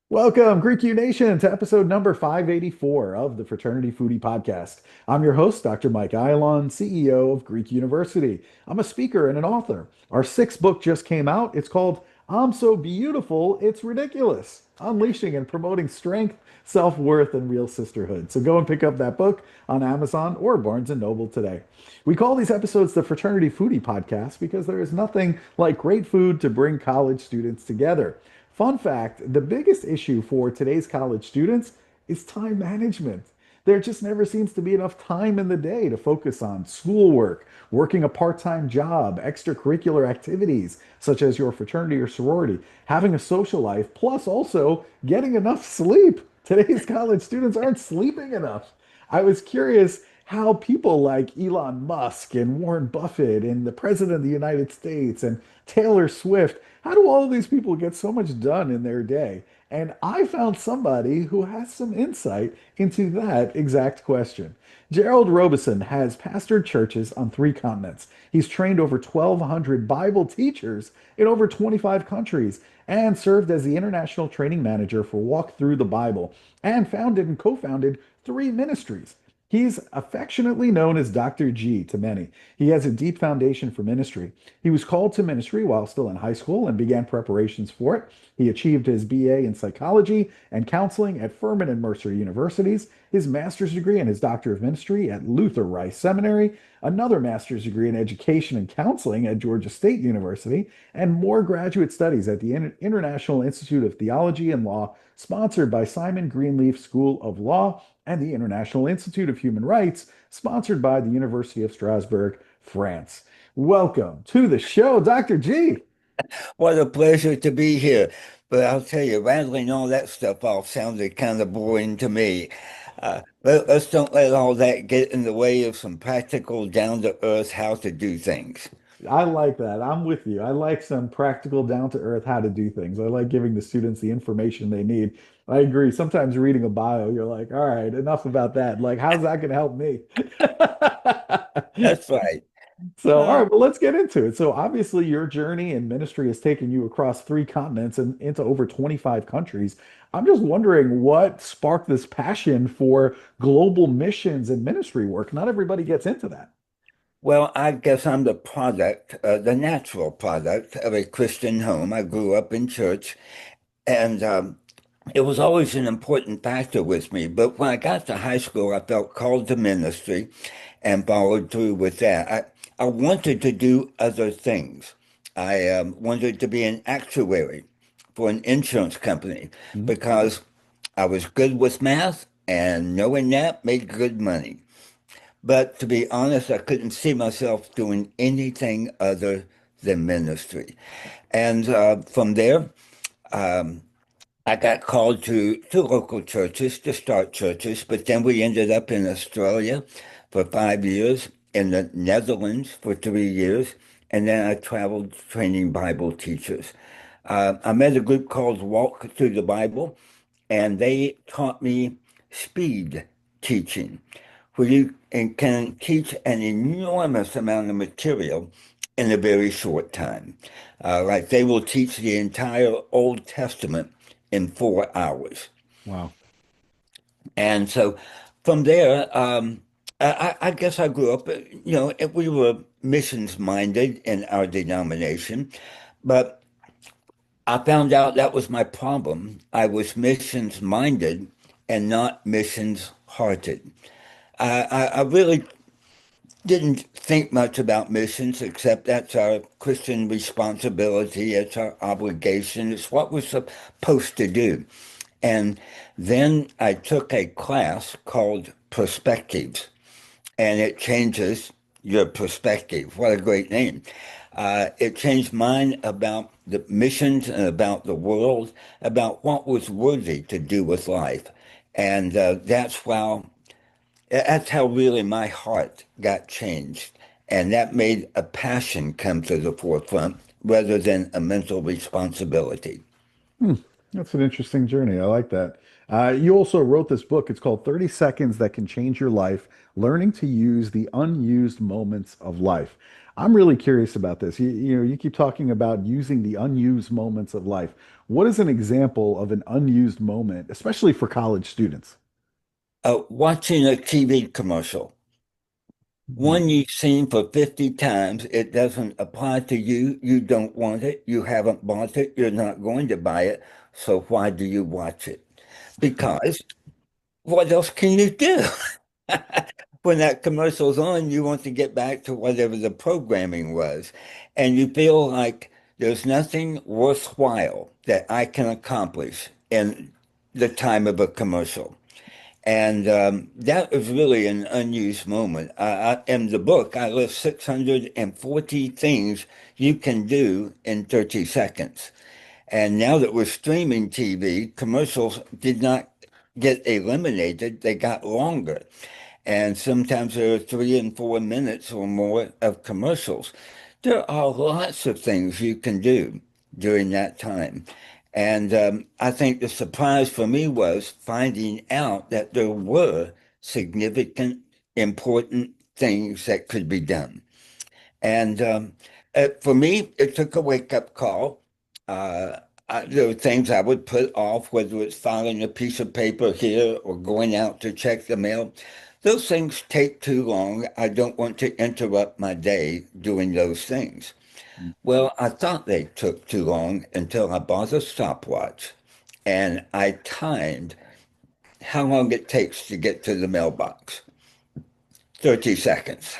Welcome, Greek U Nation, to episode number 584 of the Fraternity Foodie Podcast. I'm your host, Dr. Mike Ilon, CEO of Greek University. I'm a speaker and an author. Our sixth book just came out. It's called I'm So Beautiful, It's Ridiculous: Unleashing and Promoting Strength, Self-Worth, and Real Sisterhood. So go and pick up that book on Amazon or Barnes& Noble today. We call these episodes the Fraternity Foodie Podcast because there is nothing like great food to bring college students together. Fun fact, the biggest issue for today's college students is time management. There just never seems to be enough time in the day to focus on schoolwork, working a part-time job, extracurricular activities such as your fraternity or sorority, having a social life, plus also getting enough sleep. Today's college students aren't sleeping enough. I was curious how people like Elon Musk and Warren Buffett and the President of the United States and Taylor Swift, how do all of these people get so much done in their day? And I found somebody who has some insight into that exact question. Gerald Robison has pastored churches on three continents. He's trained over 1,200 Bible teachers in over 25 countries and served as the international training manager for Walk Through the Bible and founded and co-founded three ministries. He's affectionately known as Dr. G to many. He has a deep foundation for ministry. He was called to ministry while still in high school and began preparations for it. He achieved his BA in psychology and counseling at Furman and Mercer universities, his master's degree and his doctor of ministry at Luther Rice Seminary, another master's degree in education and counseling at Georgia State University, and more graduate studies at the International Institute of Theology and Law, sponsored by Simon Greenleaf School of Law and the International Institute of Human Rights, sponsored by the University of Strasbourg, France. Welcome to the show, Dr. G. What a pleasure to be here. But I'll tell you, rattling all that stuff off sounded kind of boring to me. Let's don't let all that get in the way of some practical, down-to-earth how to do things. I like that. I'm with you. I like some practical, down to earth how to do things. I like giving the students the information they need. I agree. Sometimes reading a bio, you're like, all right, enough about that. Like, how's that going to help me? That's right. So, all Uh, right, well, let's get into it. So, obviously, your journey in ministry has taken you across three continents and into over 25 countries. I'm just wondering what sparked this passion for global missions and ministry work. Not everybody gets into that. well, I guess I'm the product, the natural product of a Christian home. I grew up in church, and it was always an important factor with me. But when I got to high school, I felt called to ministry and followed through with that. I wanted to do other things. I wanted to be an actuary for an insurance company Mhm. because I was good with math and knowing that made good money. But to be honest, I couldn't see myself doing anything other than ministry. And from there, um, I got called to local churches to start churches, but then we ended up in Australia for 5 years, in the Netherlands for 3 years, and then I traveled training Bible teachers. I met a group called Walk Through the Bible, and they taught me speed teaching, where you can teach an enormous amount of material in a very short time. Like they will teach the entire Old Testament in 4 hours. Wow. And so from there, I guess I grew up, we were missions minded in our denomination, but I found out that was my problem. I was missions minded and not missions hearted. I really didn't think much about missions, except that's our Christian responsibility, it's our obligation, it's what we're supposed to do. And then I took a class called Perspectives, and it changes your perspective. What a great name. It changed mine about the missions and about the world, about what was worthy to do with life. And that's how really my heart got changed. And that made a passion come to the forefront rather than a mental responsibility. Hmm. That's an interesting journey. I like that. You also wrote this book. It's called 30 Seconds That Can Change Your Life, Learning to Use the Unused Moments of Life. I'm really curious about this. You keep talking about using the unused moments of life. What is an example of an unused moment, especially for college students? Watching a TV commercial, Mhm. one you've seen for 50 times, it doesn't apply to you. You don't want it. You haven't bought it. You're not going to buy it. So why do you watch it? Because what else can you do? When that commercial's on, you want to get back to whatever the programming was. And you feel like there's nothing worthwhile that I can accomplish in the time of a commercial. And that was really an unused moment. In the book, I list 640 things you can do in 30 seconds. And now that we're streaming TV, commercials did not get eliminated, they got longer. And sometimes there are 3 and 4 minutes or more of commercials. There are lots of things you can do during that time. And I think the surprise for me was finding out that there were significant, important things that could be done. And for me, it took a wake-up call. Uh, there were things I would put off, whether it's filing a piece of paper here or going out to check the mail. Those things take too long. I don't want to interrupt my day doing those things. Well, I thought they took too long until I bought a stopwatch and I timed how long it takes to get to the mailbox. 30 seconds.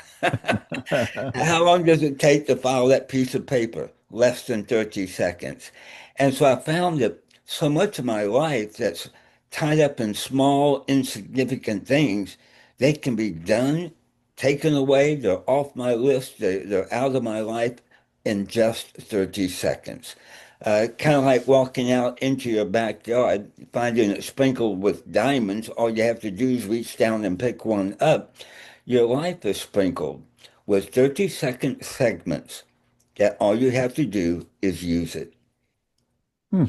How long does it take to file that piece of paper? Less than 30 seconds. And so I found that so much of my life that's tied up in small, insignificant things, they can be done, taken away, they're off my list, they're out of my life in just 30 seconds. Kind of like walking out into your backyard, finding it sprinkled with diamonds. All you have to do is reach down and pick one up. Your life is sprinkled with 30-second segments that all you have to do is use it. Hmm.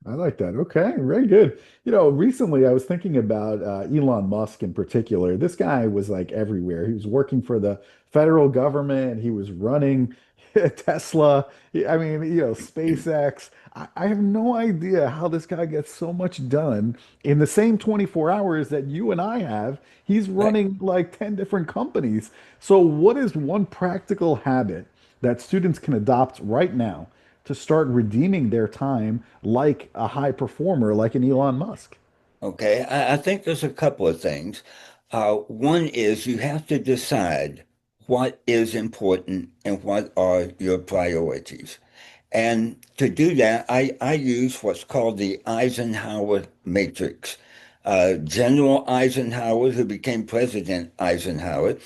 I like that. Okay, very good. Recently I was thinking about Elon Musk in particular. This guy was like everywhere. He was working for the federal government. He was running Tesla. I mean, SpaceX. I have no idea how this guy gets so much done in the same 24 hours that you and I have. He's Right. running like 10 different companies. So what is one practical habit that students can adopt right now to start redeeming their time like a high performer like an Elon Musk? Okay. I think there's a couple of things. One is you have to decide what is important and what are your priorities. And to do that, I use what's called the Eisenhower matrix. General Eisenhower, who became President Eisenhower,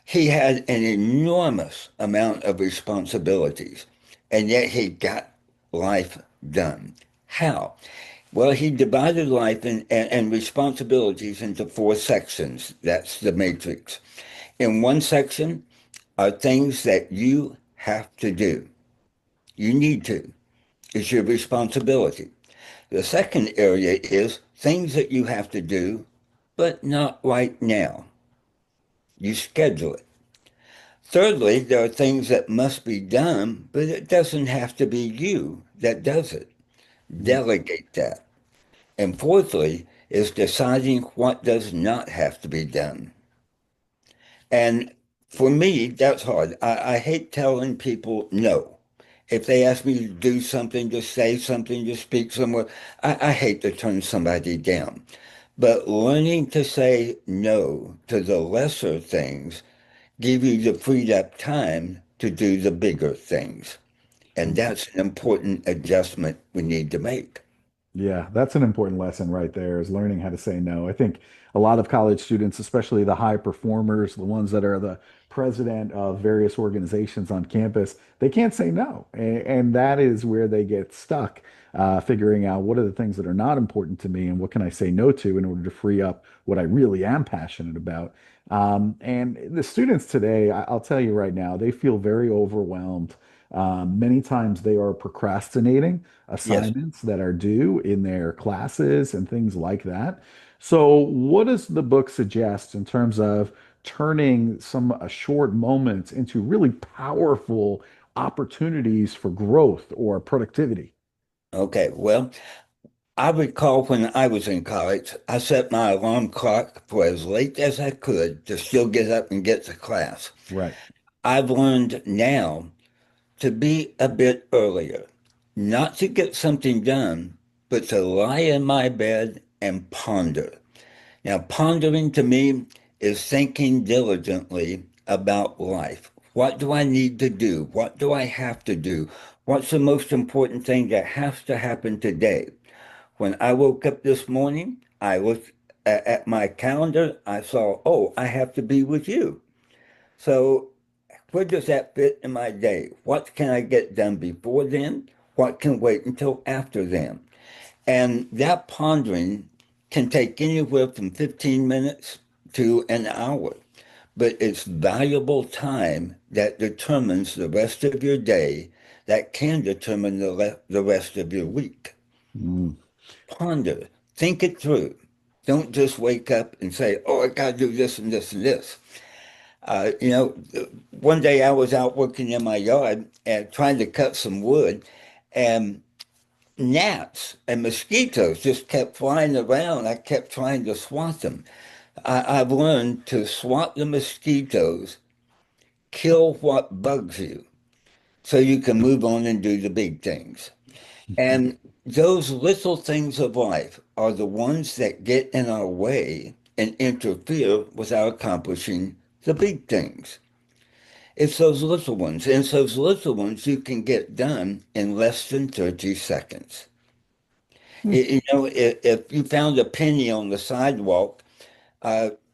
he had an enormous amount of responsibilities, and yet he got life done. How? Well, he divided life and responsibilities into four sections. That's the matrix. In one section are things that you have to do. You need to. It's your responsibility. The second area is things that you have to do, but not right now. You schedule it. Thirdly, there are things that must be done, but it doesn't have to be you that does it. Delegate that. And fourthly, is deciding what does not have to be done. And for me, that's hard. I hate telling people no. If they ask me to do something, to say something, to speak somewhere, I hate to turn somebody down. But learning to say no to the lesser things give you the freed up time to do the bigger things. And that's an important adjustment we need to make. Yeah, that's an important lesson right there is learning how to say no. I think a lot of college students, especially the high performers, the ones that are the president of various organizations on campus, they can't say no. And that is where they get stuck, figuring out what are the things that are not important to me and what can I say no to in order to free up what I really am passionate about. And the students today, I'll tell you right now, they feel very overwhelmed. Many times they are procrastinating Yes. assignments that are due in their classes and things like that. So, what does the book suggest in terms of turning some short moments into really powerful opportunities for growth or productivity? Okay. Well, I recall when I was in college, I set my alarm clock for as late as I could to still get up and get to class. Right. I've learned now to be a bit earlier, not to get something done, but to lie in my bed and ponder. Now, pondering to me is thinking diligently about life. What do I need to do? What do I have to do? What's the most important thing that has to happen today? When I woke up this morning, I looked at my calendar. I saw, oh, I have to be with you. So, where does that fit in my day? What can I get done before then? What can wait until after then? And that pondering can take anywhere from 15 minutes to an hour, but it's valuable time that determines the rest of your day, that can determine the rest of your week. Mm. Ponder, think it through. Don't just wake up and say, oh, I got to do this and this and this. You know, one day I was out working in my yard and trying to cut some wood, and gnats and mosquitoes just kept flying around. I kept trying to swat them. I've learned to swat the mosquitoes, kill what bugs you, so you can move on and do the big things. And those little things of life are the ones that get in our way and interfere with our accomplishing the big things. It's those little ones. And it's those little ones you can get done in less than 30 seconds. You know, if you found a penny on the sidewalk,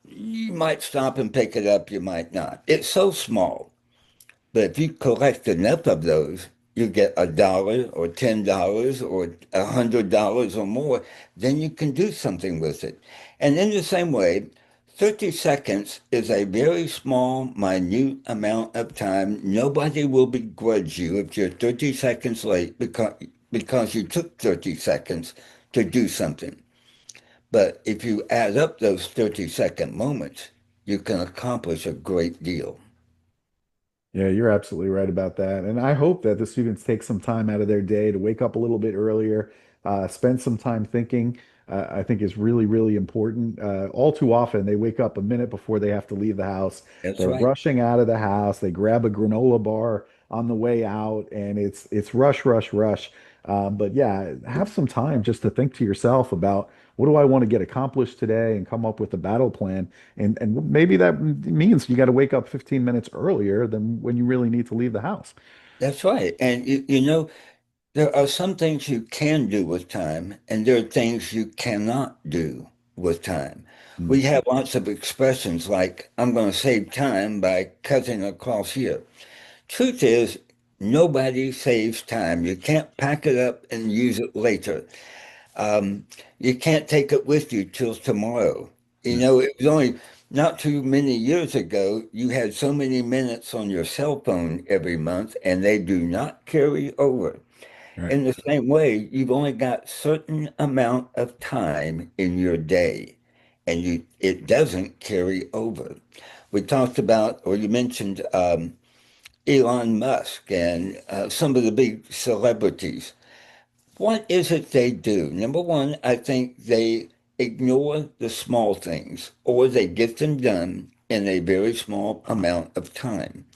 you might stop and pick it up, you might not. It's so small. But if you collect enough of those, you get $1 or $10 or $100 or more, then you can do something with it. And in the same way, 30 seconds is a very small, minute amount of time. Nobody will begrudge you if you're 30 seconds late because you took 30 seconds to do something. But if you add up those 30-second moments, you can accomplish a great deal. Yeah, you're absolutely right about that. And I hope that the students take some time out of their day to wake up a little bit earlier, spend some time thinking. I think is really, really important. All too often, they wake up a minute before they have to leave the house. That's They're right. rushing out of the house. They grab a granola bar on the way out, and it's rush, rush, rush. But yeah, have some time just to think to yourself about what do I want to get accomplished today, and come up with a battle plan. And maybe that means you got to wake up 15 minutes earlier than when you really need to leave the house. That's right. And you know, there are some things you can do with time, and there are things you cannot do with time. Mm. We have lots of expressions like, I'm going to save time by cutting across here. Truth is, nobody saves time. You can't pack it up and use it later. Um, you can't take it with you till tomorrow. You Yeah, know, it was only not too many years ago, you had so many minutes on your cell phone every month, and they do not carry over. right. In the same way, you've only got certain amount of time in your day, and it doesn't carry over. We talked about, or you mentioned Elon Musk and some of the big celebrities. What is it they do? Number one, I think they ignore the small things, or they get them done in a very small amount of time.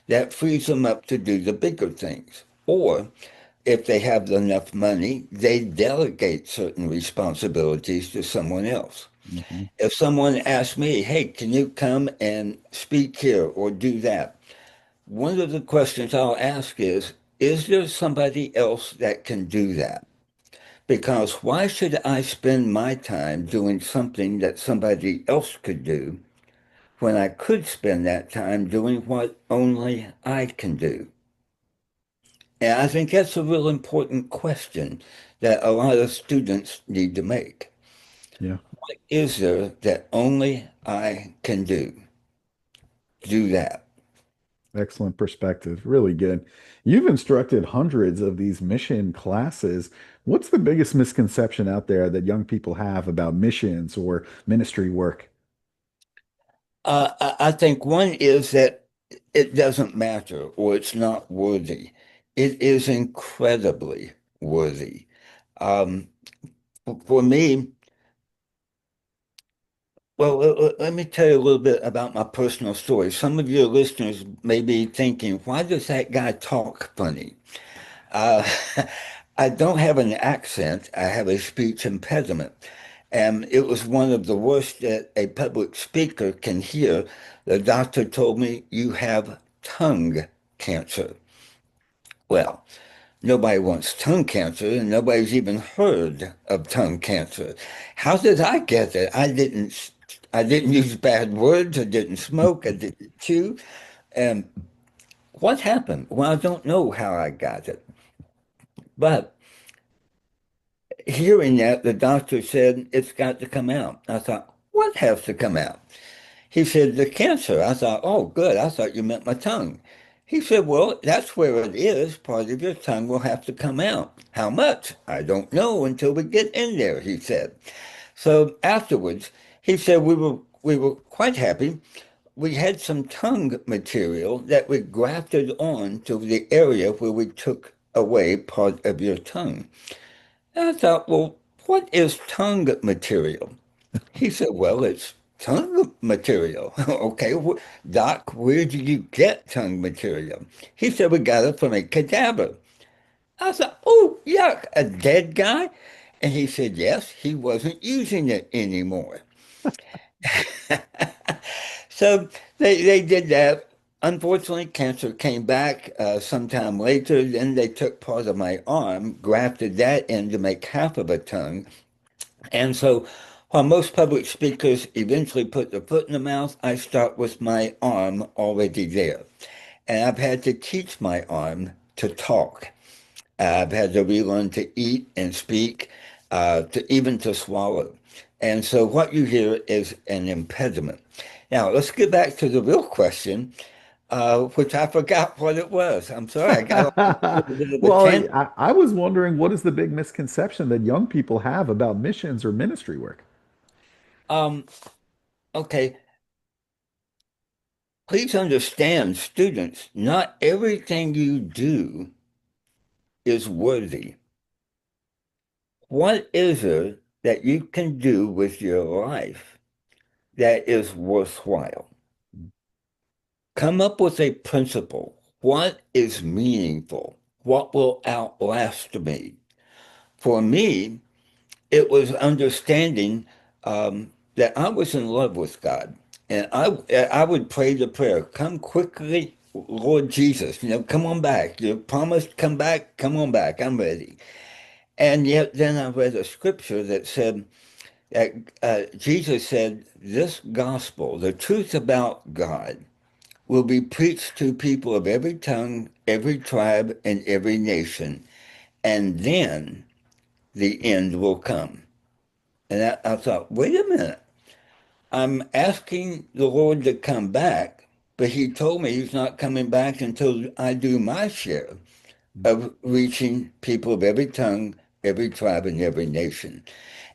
That frees them up to do the bigger things. Or if they have enough money, they delegate certain responsibilities to someone else. Mhm. If someone asks me, hey, can you come and speak here or do that? One of the questions I'll ask is there somebody else that can do that? Because why should I spend my time doing something that somebody else could do when I could spend that time doing what only I can do? And I think that's a real important question that a lot of students need to make. Yeah. What is there that only I can do? Do that. Excellent perspective. Really good. You've instructed hundreds of these mission classes. What's the biggest misconception out there that young people have about missions or ministry work? I think one is that it doesn't matter or it's not worthy. It is incredibly worthy. Um, for me, well, let me tell you a little bit about my personal story. Some of your listeners may be thinking, why does that guy talk funny? Uh, I don't have an accent. I have a speech impediment. And it was one of the worst that a public speaker can hear. The doctor told me, you have tongue cancer. Well, nobody wants tongue cancer, and nobody's even heard of tongue cancer. How did I get it? I didn't use bad words. I didn't smoke. I didn't chew. And what happened? Well, I don't know how I got it. But hearing that, the doctor said, it's got to come out. I thought, what has to come out? He said, the cancer. I thought, oh, good. I thought you meant my tongue. He said, well, that's where it is. Part of your tongue will have to come out. How much? I don't know until we get in there, he said. So afterwards, he said we were quite happy. We had some tongue material that we grafted on to the area where we took away part of your tongue. And I thought, well, what is tongue material? He said, well, it's tongue material. Okay, Doc, where did you get tongue material? He said, we got it from a cadaver. I thought, oh, yuck, a dead guy? And he said, yes, he wasn't using it anymore. So they did that. Unfortunately, cancer came back sometime later. Then they took part of my arm, grafted that in to make half of a tongue. And so while most public speakers eventually put their foot in the mouth, I start with my arm already there. And I've had to teach my arm to talk. I've had to relearn to eat and speak, to even to swallow. And so what you hear is an impediment. Now, let's get back to the real question, which I forgot what it was. I'm sorry, I got off on a little bit of a Well, tangent. I was wondering what is the big misconception that young people have about missions or ministry work? Um, okay, please understand, students, not everything you do is worthy. What is it that you can do with your life that is worthwhile? Come up with a principle. What is meaningful? What will outlast me? For me, it was understanding that I was in love with God. And I would pray the prayer, come quickly, Lord Jesus, come on back. You promised come back, come on back. I'm ready. And yet then I read a scripture that said that Jesus said, this gospel, the truth about God, will be preached to people of every tongue, every tribe, and every nation. And then the end will come. And I thought, wait a minute. I'm asking the Lord to come back, but he told me he's not coming back until I do my share of reaching people of every tongue, every tribe, and every nation.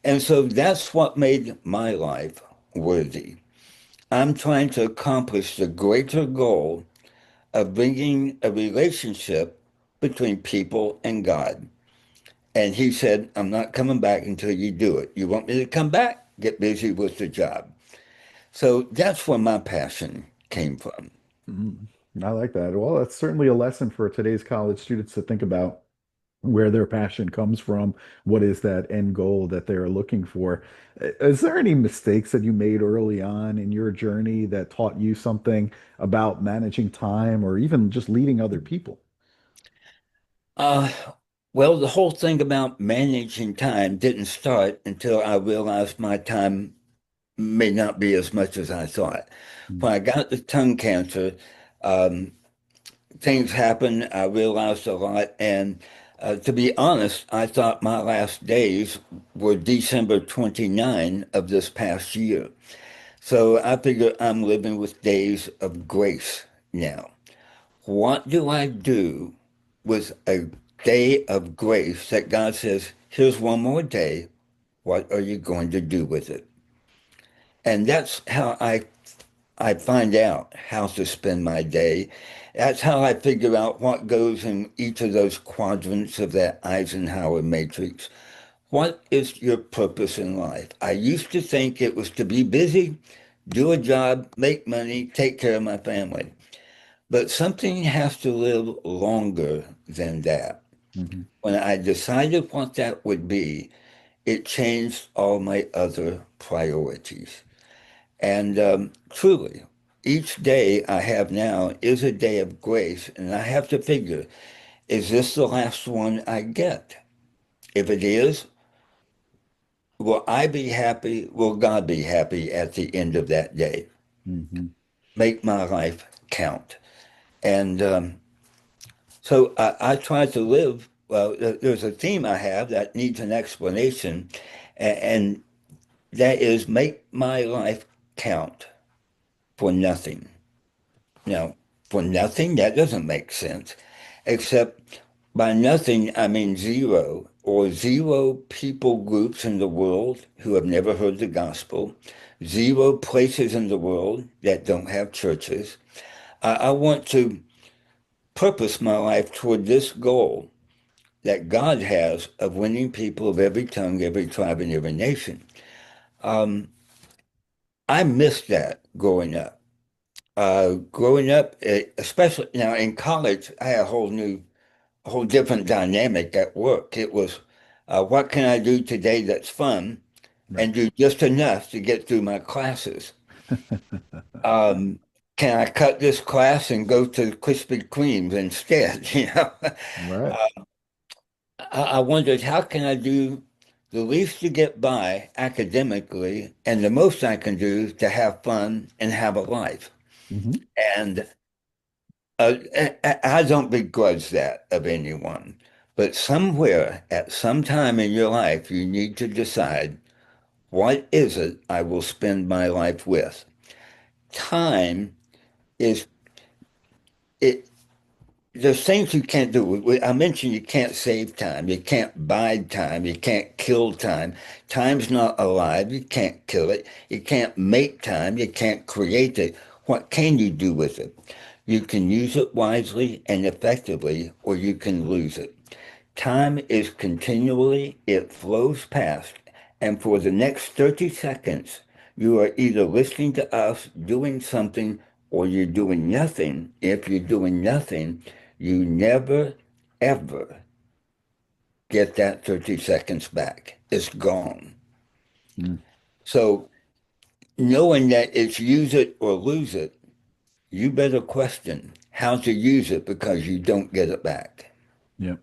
And so that's what made my life worthy. I'm trying to accomplish the greater goal of bringing a relationship between people and God. And he said, I'm not coming back until you do it. You want me to come back? Get busy with the job. So that's where my passion came from. Mm, I like that. Well, that's certainly a lesson for today's college students to think about where their passion comes from. What is that end goal that they're looking for? Is there any mistakes that you made early on in your journey that taught you something about managing time or even just leading other people? Uh, well, the whole thing about managing time didn't start until I realized my time may not be as much as I thought. When I got the tongue cancer, um, things happened. I realized a lot. And to be honest, I thought my last days were December 29 of this past year. So I figure I'm living with days of grace now. what do I do with a day of grace that God says, here's one more day. What are you going to do with it? And that's how I find out how to spend my day. That's how I figure out what goes in each of those quadrants of that Eisenhower matrix. What is your purpose in life? I used to think it was to be busy, do a job, make money, take care of my family. But something has to live longer than that. Hmm. When I decided what that would be, it changed all my other priorities. And truly, each day I have now is a day of grace, and I have to figure, is this the last one I get? If it is, will I be happy? Will God be happy at the end of that day? Hmm. Make my life count. And so I try to live. Well, there's a theme I have that needs an explanation, and that is make my life count for nothing. Now, for nothing, that doesn't make sense, except by nothing, I mean zero or zero people groups in the world who have never heard the gospel, zero places in the world that don't have churches. I want to purpose my life toward this goal that God has of winning people of every tongue, every tribe, and every nation. Um, I missed that growing up. Growing up, especially now in college, I had a whole different dynamic at work. It was, what can I do today that's fun Right. and do just enough to get through my classes? Um, can I cut this class and go to Krispy Kremes instead? You know, Right. I wondered how can I do the least to get by academically and the most I can do to have fun and have a life. Hmm. And I don't begrudge that of anyone, but somewhere at some time in your life, you need to decide what is it I will spend my life with. Time is it. There's things you can't do. I mentioned you can't save time, you can't buy time, you can't kill time. Time's not alive. You can't kill it. You can't make time. You can't create it. What can you do with it? You can use it wisely and effectively, or you can lose it. Time is continually, it flows past, and for the next 30 seconds, you are either listening to us doing something or you're doing nothing. If you're doing nothing, you never, ever get that 30 seconds back. It's gone. Mm. So, knowing that it's use it or lose it, you better question how to use it because you don't get it back. Yeah.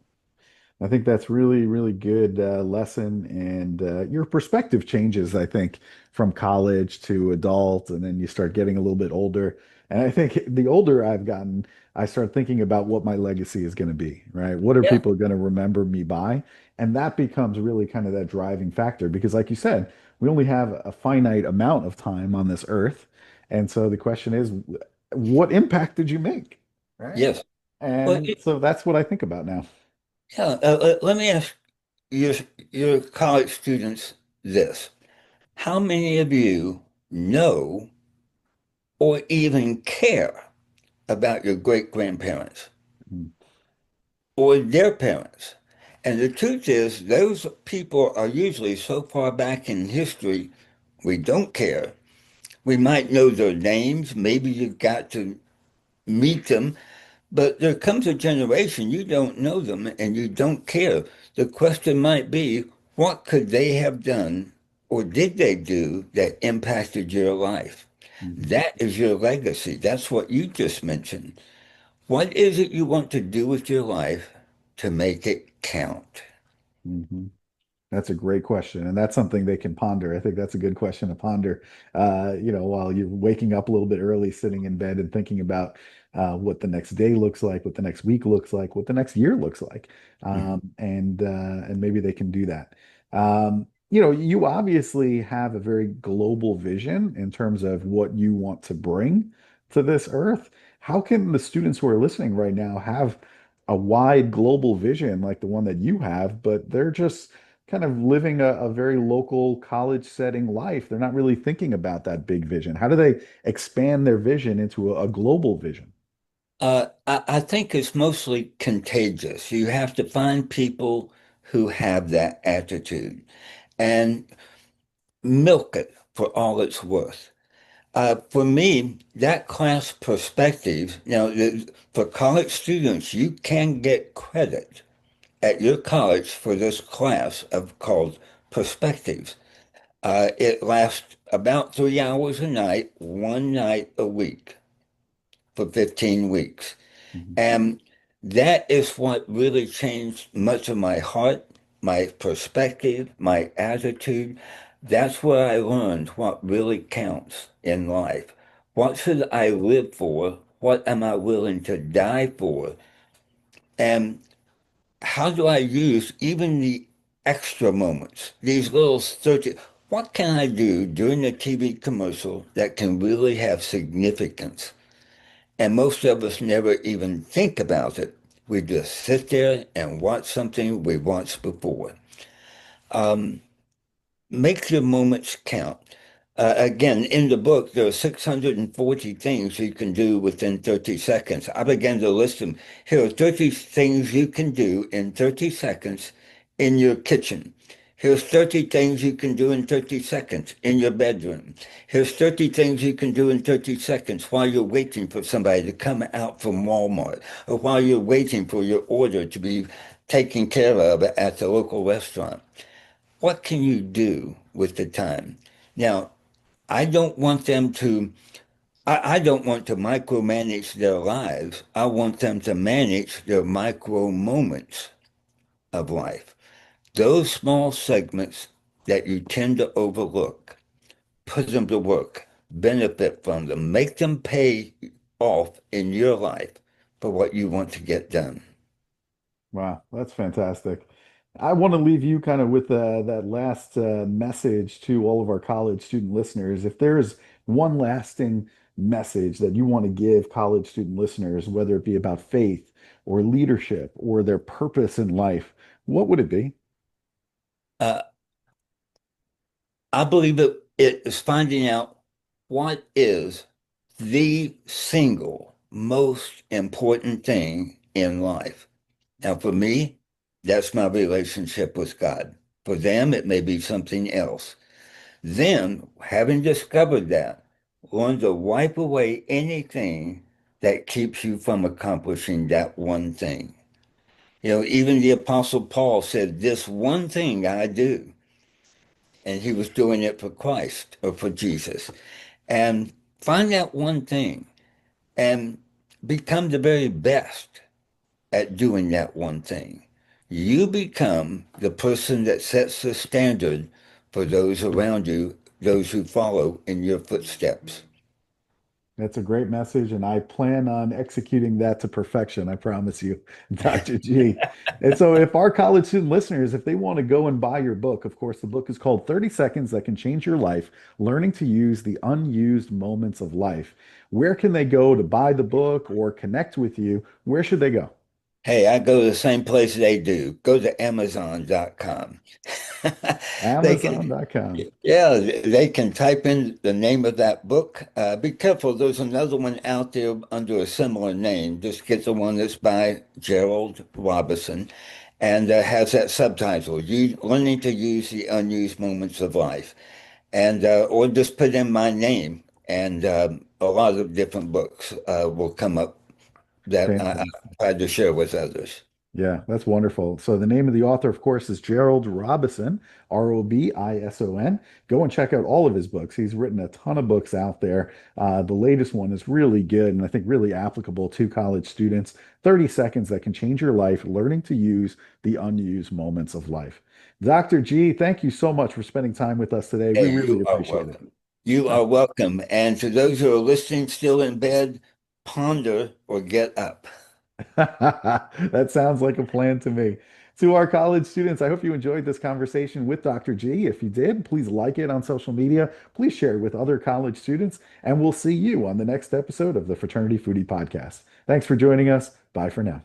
I think that's really, really good lesson, and your perspective changes, I think, from college to adult, and then you start getting a little bit older. And I think the older I've gotten, I start thinking about what my legacy is going to be, right? What are Yeah. people going to remember me by? And that becomes really kind of that driving factor because, like you said, we only have a finite amount of time on this earth. And so the question is, what impact did you make? Right. Yes. Well, And so that's what I think about now. yeah. Let me ask your your college students this. How many of you know or even care about your great grandparents Mm. or their parents? And the truth is, those people are usually so far back in history, we don't care. We might know their names. Maybe you've got to meet them. But there comes a generation you don't know them and you don't care. The question might be, what could they have done or did they do that impacted your life? Mhm. That is your legacy. That's what you just mentioned. What is it you want to do with your life to make it count? Mhm. That's a great question, and that's something they can ponder. I think that's a good question to ponder. While you're waking up a little bit early, sitting in bed and thinking about what the next day looks like, what the next week looks like, what the next year looks like, Mhm. and maybe they can do that. You obviously have a very global vision in terms of what you want to bring to this earth. How can the students who are listening right now have a wide global vision like the one that you have, but they're just kind of living a very local college setting life? They're not really thinking about that big vision. How do they expand their vision into a global vision? I think it's mostly contagious. You have to find people who have that attitude and milk it for all it's worth. For me, that class perspective, for college students, you can get credit at your college for this class of called perspectives. It lasts about 3 hours a night, one night a week for 15 weeks. Mhm. And that is what really changed much of my heart, my perspective, my attitude. That's where I learned what really counts in life. What should I live for? What am I willing to die for? And how do I use even the extra moments, these little 30, what can I do during the TV commercial that can really have significance? And most of us never even think about it. We just sit there and watch something we watched before. Make your moments count. Again, in the book, there are 640 things you can do within 30 seconds. I began to list them. Here are 30 things you can do in 30 seconds in your kitchen. Here's 30 things you can do in 30 seconds in your bedroom. Here's 30 things you can do in 30 seconds while you're waiting for somebody to come out from Walmart or while you're waiting for your order to be taken care of at the local restaurant. What can you do with the time? Now, I don't want them to, I don't want to micromanage their lives. I want them to manage their micro moments of life. Those small segments that you tend to overlook, put them to work, benefit from them, make them pay off in your life for what you want to get done. Wow, that's fantastic. I want to leave you kind of with that last message to all of our college student listeners. If there's one lasting message that you want to give college student listeners, whether it be about faith or leadership or their purpose in life, what would it be? Uh, I believe it is finding out what is the single most important thing in life. Now, for me, that's my relationship with God. For them, it may be something else. Then, having discovered that, learn to wipe away anything that keeps you from accomplishing that one thing. Even the Apostle Paul said, "This one thing I do," and he was doing it for Christ or for Jesus. And find that one thing and become the very best at doing that one thing. You become the person that sets the standard for those around you, those who follow in your footsteps. That's a great message, and I plan on executing that to perfection. I promise you, Dr. G. And so, if our college student listeners, if they want to go and buy your book, of course, the book is called 30 Seconds That Can Change Your Life, Learning to Use the Unused Moments of Life. Where can they go to buy the book or connect with you? Where should they go? Hey, I go to the same place they do. Go to Amazon.com. They can, Amazon.com. yeah, they can type in the name of that book. Be careful, there's another one out there under a similar name. Just get the one that's by Gerald Robison and has that subtitle, Learning to Use the Unused Moments of Life. And or just put in my name, and a lot of different books will come up that I Fantastic. tried to share with others. Yeah, that's wonderful. So the name of the author, of course, is Gerald Robison, Robison. Go and check out all of his books. He's written a ton of books out there. The latest one is really good and I think really applicable to college students. 30 seconds that can change your life, learning to use the unused moments of life. Dr. G, thank you so much for spending time with us today. We Hey, really you are appreciate it. welcome. You are welcome. And to those who are listening still in bed, ponder or get up. That sounds like a plan to me. To our college students, I hope you enjoyed this conversation with Dr. G. If you did, please like it on social media. Please share it with other college students, and we'll see you on the next episode of the Fraternity Foodie Podcast. Thanks for joining us. Bye for now.